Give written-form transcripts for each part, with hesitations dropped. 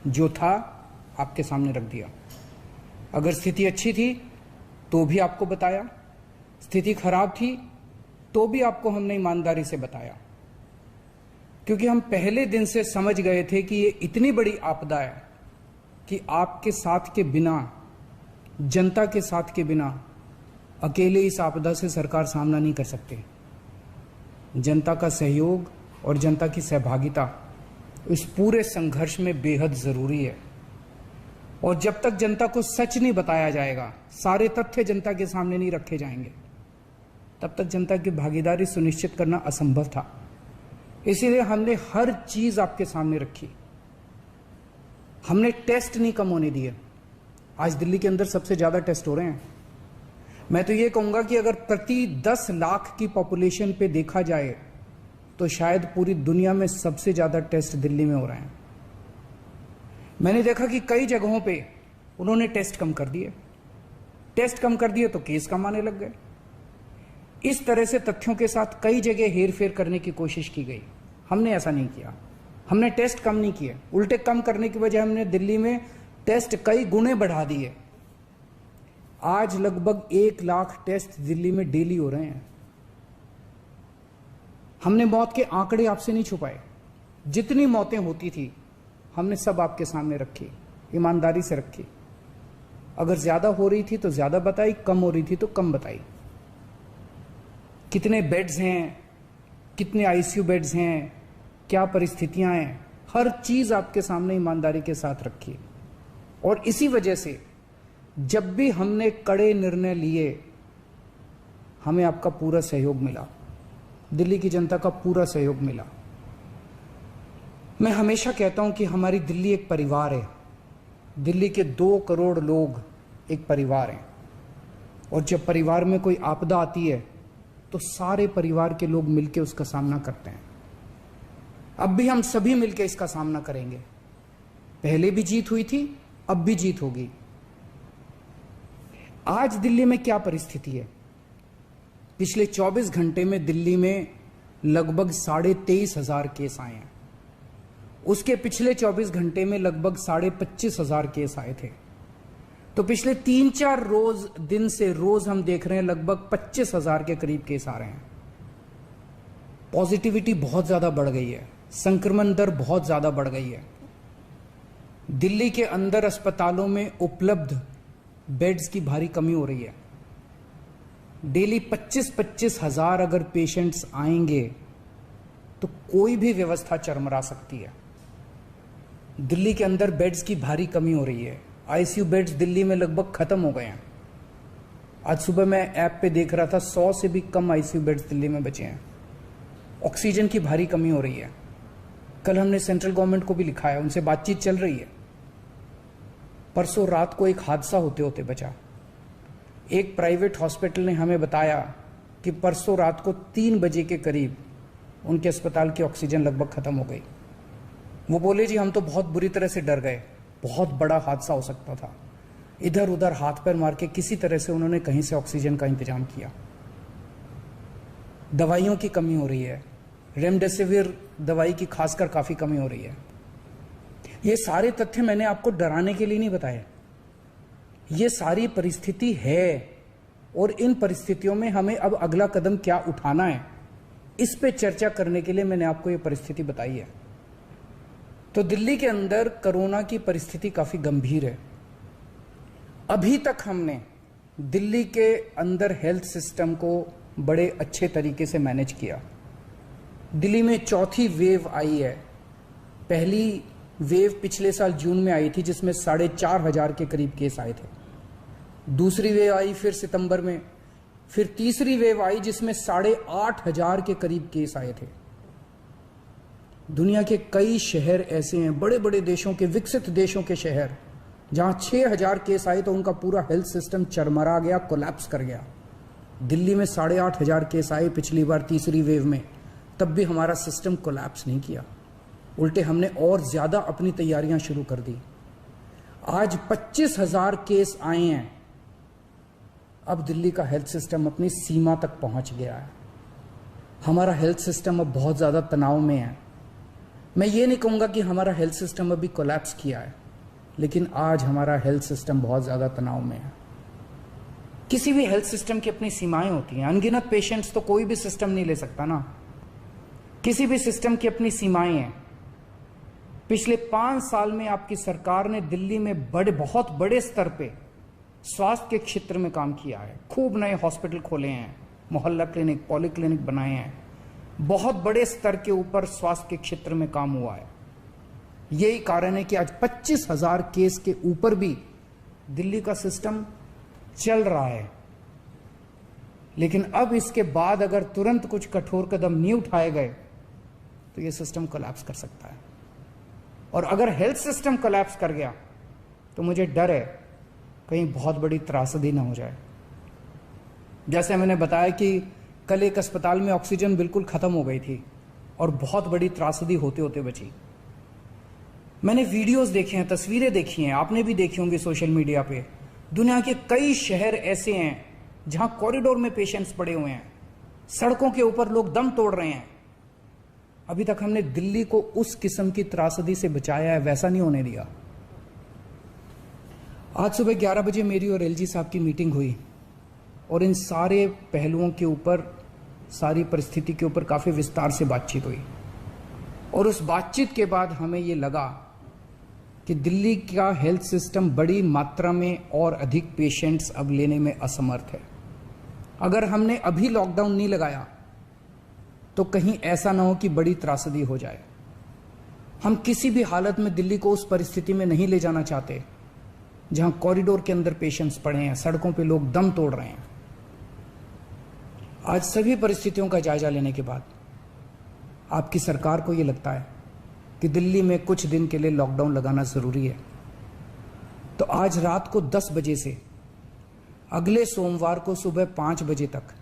जो था आपके सामने रख दिया। अगर स्थिति अच्छी थी तो भी आपको बताया, स्थिति खराब थी तो भी आपको हमने ईमानदारी से बताया, क्योंकि हम पहले दिन से समझ गए थे कि ये इतनी बड़ी आपदा है कि आपके साथ के बिना, जनता के साथ के बिना अकेले इस आपदा से सरकार सामना नहीं कर सकती। जनता का सहयोग और जनता की सहभागिता इस पूरे संघर्ष में बेहद जरूरी है। और जब तक जनता को सच नहीं बताया जाएगा, सारे तथ्य जनता के सामने नहीं रखे जाएंगे, तब तक जनता की भागीदारी सुनिश्चित करना असंभव था। इसीलिए हमने हर चीज आपके सामने रखी। हमने टेस्ट नहीं कम होने दिए। आज दिल्ली के अंदर सबसे ज्यादा टेस्ट हो रहे हैं। मैं तो ये कहूंगा कि अगर प्रति 10 लाख की पॉपुलेशन पे देखा जाए तो शायद पूरी दुनिया में सबसे ज्यादा टेस्ट दिल्ली में हो रहे हैं। मैंने देखा कि कई जगहों पे उन्होंने टेस्ट कम कर दिए। टेस्ट कम कर दिए तो केस कम आने लग गए। इस तरह से तथ्यों के साथ कई जगह हेरफेर करने की कोशिश की गई। हमने ऐसा नहीं किया। हमने टेस्ट कम नहीं किए, उल्टे कम करने की वजह हमने दिल्ली में टेस्ट कई गुने बढ़ा दिए। आज लगभग 1 लाख टेस्ट दिल्ली में डेली हो रहे हैं। हमने मौत के आंकड़े आपसे नहीं छुपाए। जितनी मौतें होती थी हमने सब आपके सामने रखी, ईमानदारी से रखी। अगर ज्यादा हो रही थी तो ज्यादा बताई, कम हो रही थी तो कम बताई। कितने बेड्स हैं, कितने आईसीयू बेड्स हैं, क्या परिस्थितियां हैं, हर चीज आपके सामने ईमानदारी के साथ रखी। और इसी वजह से जब भी हमने कड़े निर्णय लिए, हमें आपका पूरा सहयोग मिला, दिल्ली की जनता का पूरा सहयोग मिला। मैं हमेशा कहता हूं कि हमारी दिल्ली एक परिवार है। दिल्ली के 2 करोड़ लोग एक परिवार हैं। और जब परिवार में कोई आपदा आती है तो सारे परिवार के लोग मिलकर उसका सामना करते हैं। अब भी हम सभी मिलकर इसका सामना करेंगे। पहले भी जीत हुई थी, अब भी जीत होगी। आज दिल्ली में क्या परिस्थिति है? पिछले 24 घंटे में दिल्ली में लगभग 23,500 केस आए हैं। उसके पिछले 24 घंटे में लगभग 25,500 केस आए थे। तो पिछले 3-4 दिन से रोज हम देख रहे हैं लगभग 25,000 के करीब केस आ रहे हैं। पॉजिटिविटी बहुत ज्यादा बढ़ गई है, संक्रमण दर बहुत ज्यादा बढ़ गई है। दिल्ली के अंदर अस्पतालों में उपलब्ध बेड्स की भारी कमी हो रही है। डेली 25-25 हजार अगर पेशेंट्स आएंगे तो कोई भी व्यवस्था चरमरा सकती है। दिल्ली के अंदर बेड्स की भारी कमी हो रही है। आईसीयू बेड्स दिल्ली में लगभग खत्म हो गए हैं। आज सुबह मैं ऐप पे देख रहा था 100 से भी कम आईसीयू बेड्स दिल्ली में बचे हैं। ऑक्सीजन की भारी कमी हो रही है। कल हमने सेंट्रल गवर्नमेंट को भी लिखा है, उनसे बातचीत चल रही है। परसों रात को एक हादसा होते होते बचा। एक प्राइवेट हॉस्पिटल ने हमें बताया कि परसों रात को 3 बजे के करीब उनके अस्पताल की ऑक्सीजन लगभग खत्म हो गई। वो बोले जी हम तो बहुत बुरी तरह से डर गए, बहुत बड़ा हादसा हो सकता था। इधर उधर हाथ पैर मार के किसी तरह से उन्होंने कहीं से ऑक्सीजन का इंतजाम किया। दवाइयों की कमी हो रही है, रेमडेसिविर दवाई की खासकर काफी कमी हो रही है। ये सारे तथ्य मैंने आपको डराने के लिए नहीं बताए। ये सारी परिस्थिति है और इन परिस्थितियों में हमें अब अगला कदम क्या उठाना है, इस पे चर्चा करने के लिए मैंने आपको ये परिस्थिति बताई है। तो दिल्ली के अंदर कोरोना की परिस्थिति काफी गंभीर है। अभी तक हमने दिल्ली के अंदर हेल्थ सिस्टम को बड़े अच्छे तरीके से मैनेज किया। दिल्ली में चौथी वेव आई है। पहली वेव पिछले साल जून में आई थी जिसमें 4,500 के करीब केस आए थे। दूसरी वेव आई फिर सितंबर में, फिर तीसरी वेव आई जिसमें 8,500 के करीब केस आए थे। दुनिया के कई शहर ऐसे हैं, बड़े बड़े देशों के, विकसित देशों के शहर, जहां 6,000 केस आए तो उनका पूरा हेल्थ सिस्टम चरमरा गया, कोलैप्स कर गया। दिल्ली में 8,500 केस आए पिछली बार तीसरी वेव में, तब भी हमारा सिस्टम कोलैप्स नहीं किया। उल्टे हमने और ज्यादा अपनी तैयारियां शुरू कर दी। आज 25,000 केस आए हैं। अब दिल्ली का हेल्थ सिस्टम अपनी सीमा तक पहुंच गया है। हमारा हेल्थ सिस्टम अब बहुत ज्यादा तनाव में है। मैं ये नहीं कहूँगा कि हमारा हेल्थ सिस्टम अभी कोलैप्स किया है, लेकिन आज हमारा हेल्थ सिस्टम बहुत ज़्यादा तनाव में है। किसी भी हेल्थ सिस्टम की अपनी सीमाएं होती हैं। अनगिनत पेशेंट्स तो कोई भी सिस्टम नहीं ले सकता ना। किसी भी सिस्टम की अपनी सीमाएं हैं। पिछले 5 साल में आपकी सरकार ने दिल्ली में बहुत बड़े स्तर पे स्वास्थ्य के क्षेत्र में काम किया है। खूब नए हॉस्पिटल खोले हैं, मोहल्ला क्लिनिक, पॉलीक्लिनिक बनाए हैं। बहुत बड़े स्तर के ऊपर स्वास्थ्य के क्षेत्र में काम हुआ है। यही कारण है कि आज 25,000 केस के ऊपर भी दिल्ली का सिस्टम चल रहा है। लेकिन अब इसके बाद अगर तुरंत कुछ कठोर कदम नहीं उठाए गए तो यह सिस्टम कोलैप्स कर सकता है। और अगर हेल्थ सिस्टम कोलैप्स कर गया तो मुझे डर है कहीं बहुत बड़ी त्रासदी ना हो जाए। जैसे मैंने बताया कि कल एक अस्पताल में ऑक्सीजन बिल्कुल खत्म हो गई थी और बहुत बड़ी त्रासदी होते होते बची। मैंने वीडियोस देखे हैं, तस्वीरें देखी हैं, आपने भी देखी होंगी सोशल मीडिया पे। दुनिया के कई शहर ऐसे हैं जहां कॉरिडोर में पेशेंट्स पड़े हुए हैं, सड़कों के ऊपर लोग दम तोड़ रहे हैं। अभी तक हमने दिल्ली को उस किस्म की त्रासदी से बचाया है, वैसा नहीं होने दिया। आज सुबह 11 बजे मेरी और एलजी साहब की मीटिंग हुई और इन सारे पहलुओं के ऊपर, सारी परिस्थिति के ऊपर काफी विस्तार से बातचीत हुई। और उस बातचीत के बाद हमें ये लगा कि दिल्ली का हेल्थ सिस्टम बड़ी मात्रा में और अधिक पेशेंट्स अब लेने में असमर्थ है। अगर हमने अभी लॉकडाउन नहीं लगाया तो कहीं ऐसा ना हो कि बड़ी त्रासदी हो जाए। हम किसी भी हालत में दिल्ली को उस परिस्थिति में नहीं ले जाना चाहते जहां कॉरिडोर के अंदर पेशेंट्स पड़े हैं, सड़कों पे लोग दम तोड़ रहे हैं। आज सभी परिस्थितियों का जायजा लेने के बाद आपकी सरकार को यह लगता है कि दिल्ली में कुछ दिन के लिए लॉकडाउन लगाना जरूरी है, तो आज रात को 10 बजे से अगले सोमवार को सुबह 5 बजे तक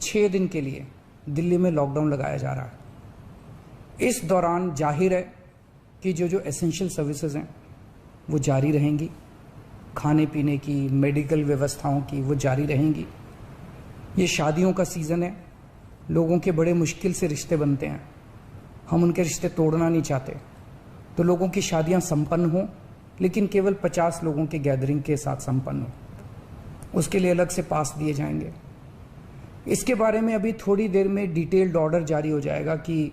6 दिन के लिए दिल्ली में लॉकडाउन लगाया जा रहा है। इस दौरान जाहिर है कि जो एसेंशियल सर्विसेज हैं वो जारी रहेंगी, खाने पीने की, मेडिकल व्यवस्थाओं की वो जारी रहेंगी। ये शादियों का सीज़न है, लोगों के बड़े मुश्किल से रिश्ते बनते हैं, हम उनके रिश्ते तोड़ना नहीं चाहते, तो लोगों की शादियां संपन्न हों, लेकिन केवल 50 लोगों के गैदरिंग के साथ संपन्न हो। उसके लिए अलग से पास दिए जाएंगे। इसके बारे में अभी थोड़ी देर में डिटेल्ड ऑर्डर जारी हो जाएगा कि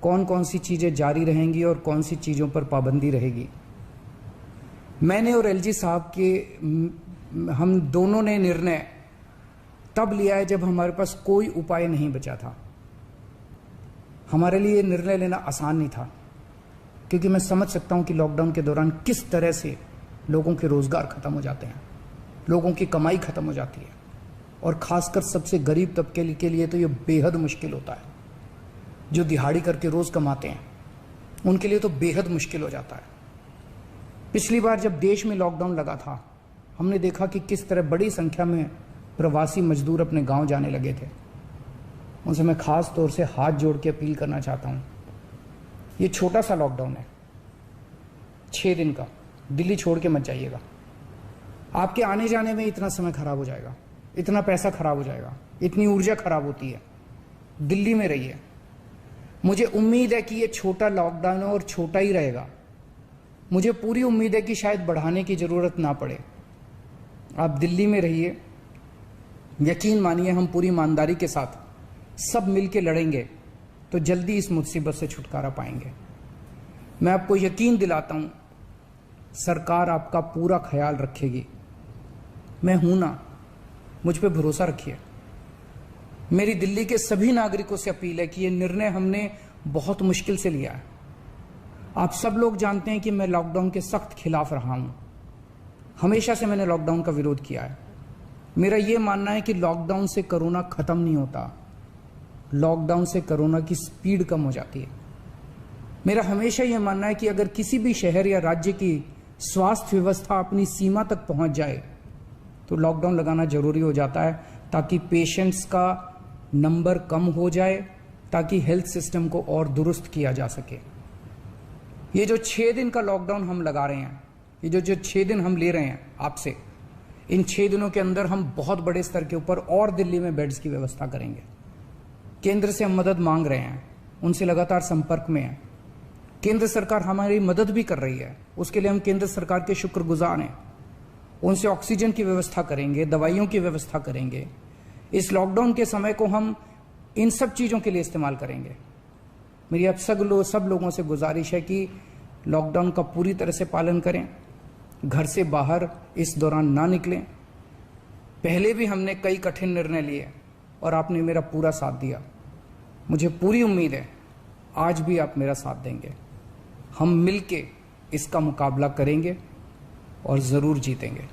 कौन कौन सी चीज़ें जारी रहेंगी और कौन सी चीज़ों पर पाबंदी रहेगी। मैंने और एलजी साहब के हम दोनों ने निर्णय तब लिया है जब हमारे पास कोई उपाय नहीं बचा था। हमारे लिए निर्णय लेना आसान नहीं था, क्योंकि मैं समझ सकता हूं कि लॉकडाउन के दौरान किस तरह से लोगों के रोजगार खत्म हो जाते हैं, लोगों की कमाई खत्म हो जाती है, और खासकर सबसे गरीब तबके के लिए तो ये बेहद मुश्किल होता है। जो दिहाड़ी करके रोज कमाते हैं उनके लिए तो बेहद मुश्किल हो जाता है। पिछली बार जब देश में लॉकडाउन लगा था, हमने देखा कि किस तरह बड़ी संख्या में प्रवासी मजदूर अपने गांव जाने लगे थे। उनसे मैं खास तौर से हाथ जोड़ के अपील करना चाहता हूं, ये छोटा सा लॉकडाउन है, 6 दिन का, दिल्ली छोड़ के मत जाइएगा। आपके आने जाने में इतना समय खराब हो जाएगा, इतना पैसा खराब हो जाएगा, इतनी ऊर्जा खराब होती है। दिल्ली में रहिए। मुझे उम्मीद है कि ये छोटा लॉकडाउन है और छोटा ही रहेगा। मुझे पूरी उम्मीद है कि शायद बढ़ाने की जरूरत ना पड़े। आप दिल्ली में रहिए। यकीन मानिए, हम पूरी ईमानदारी के साथ सब मिलके लड़ेंगे तो जल्दी इस मुसीबत से छुटकारा पाएंगे। मैं आपको यकीन दिलाता हूं, सरकार आपका पूरा ख्याल रखेगी। मैं हूं ना, मुझ पे भरोसा रखिए। मेरी दिल्ली के सभी नागरिकों से अपील है कि ये निर्णय हमने बहुत मुश्किल से लिया है। आप सब लोग जानते हैं कि मैं लॉकडाउन के सख्त खिलाफ रहा हूं। हमेशा से मैंने लॉकडाउन का विरोध किया है। मेरा यह मानना है कि लॉकडाउन से कोरोना खत्म नहीं होता, लॉकडाउन से कोरोना की स्पीड कम हो जाती है। मेरा हमेशा यह मानना है कि अगर किसी भी शहर या राज्य की स्वास्थ्य व्यवस्था अपनी सीमा तक पहुंच जाए तो लॉकडाउन लगाना जरूरी हो जाता है, ताकि पेशेंट्स का नंबर कम हो जाए, ताकि हेल्थ सिस्टम को और दुरुस्त किया जा सके। ये जो 6 दिन का लॉकडाउन हम लगा रहे हैं, ये जो 6 दिन हम ले रहे हैं आपसे, इन 6 दिनों के अंदर हम बहुत बड़े स्तर के ऊपर और दिल्ली में बेड्स की व्यवस्था करेंगे। केंद्र से हम मदद मांग रहे हैं, उनसे लगातार संपर्क में हैं। केंद्र सरकार हमारी मदद भी कर रही है, उसके लिए हम केंद्र सरकार के शुक्रगुजार हैं। उनसे ऑक्सीजन की व्यवस्था करेंगे, दवाइयों की व्यवस्था करेंगे। इस लॉकडाउन के समय को हम इन सब चीज़ों के लिए इस्तेमाल करेंगे। मेरी अब सब लोगों से गुजारिश है कि लॉकडाउन का पूरी तरह से पालन करें, घर से बाहर इस दौरान ना निकलें। पहले भी हमने कई कठिन निर्णय लिए और आपने मेरा पूरा साथ दिया। मुझे पूरी उम्मीद है आज भी आप मेरा साथ देंगे। हम मिलके इसका मुकाबला करेंगे और ज़रूर जीतेंगे।